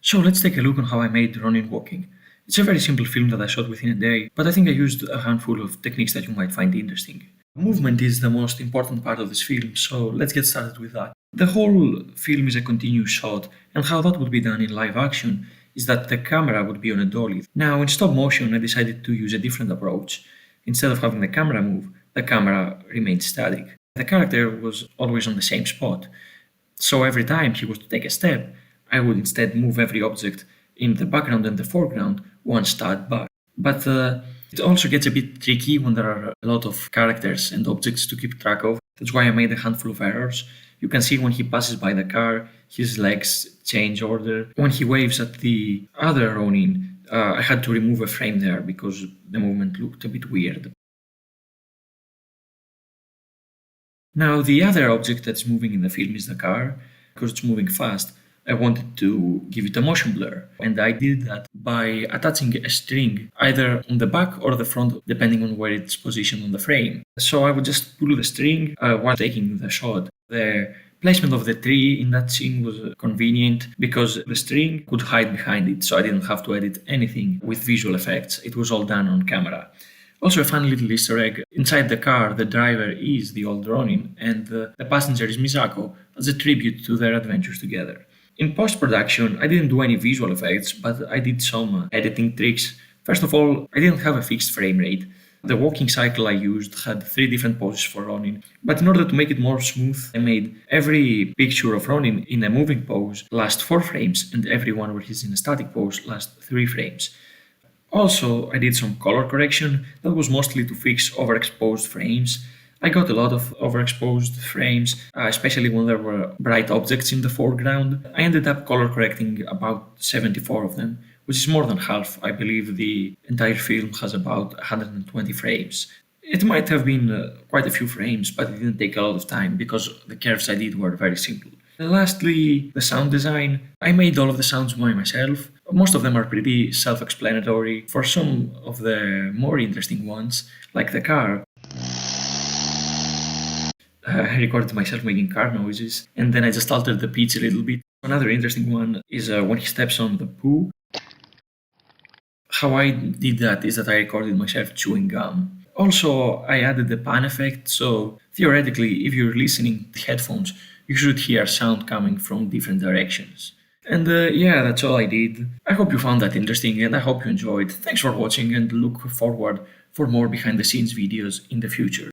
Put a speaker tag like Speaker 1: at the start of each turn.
Speaker 1: So let's take a look on how I made Ronin Walking. It's a very simple film that I shot within a day, but I think I used a handful of techniques that you might find interesting. Movement is the most important part of this film, so let's get started with that. The whole film is a continuous shot, and how that would be done in live action is that the camera would be on a dolly. Now, in stop motion, I decided to use a different approach. Instead of having the camera move, the camera remained static. The character was always on the same spot, so every time he was to take a step, I would instead move every object in the background and the foreground one step back. But it also gets a bit tricky when there are a lot of characters and objects to keep track of. That's why I made a handful of errors. You can see when he passes by the car, his legs change order. When he waves at the other Ronin, I had to remove a frame there because the movement looked a bit weird. Now, the other object that's moving in the film is the car. Because it's moving fast, I wanted to give it a motion blur. And I did that by attaching a string either on the back or the front, depending on where it's positioned on the frame. So I would just pull the string while taking the shot. The placement of the tree in that scene was convenient because the string could hide behind it, so I didn't have to edit anything with visual effects. It was all done on camera. Also, a fun little Easter egg. Inside the car, the driver is the old Ronin, and the passenger is Misako, as a tribute to their adventures together. In post-production, I didn't do any visual effects, but I did some editing tricks. First of all, I didn't have a fixed frame rate. The walking cycle I used had 3 different poses for Ronin, but in order to make it more smooth, I made every picture of Ronin in a moving pose last 4 frames, and every one where he's in a static pose last 3 frames. Also, I did some color correction that was mostly to fix overexposed frames. I got a lot of overexposed frames, especially when there were bright objects in the foreground. I ended up color correcting about 74 of them, which is more than half. I believe the entire film has about 120 frames. It might have been quite a few frames, but it didn't take a lot of time because the curves I did were very simple. And lastly, the sound design. I made all of the sounds by myself. Most of them are pretty self-explanatory. For some of the more interesting ones, like the car, I recorded myself making car noises, and then I just altered the pitch a little bit. Another interesting one is when he steps on the poo. How I did that is that I recorded myself chewing gum. Also, I added the pan effect, so theoretically, if you're listening to headphones, you should hear sound coming from different directions. And yeah, that's all I did. I hope you found that interesting and I hope you enjoyed. Thanks for watching and look forward for more behind the scenes videos in the future.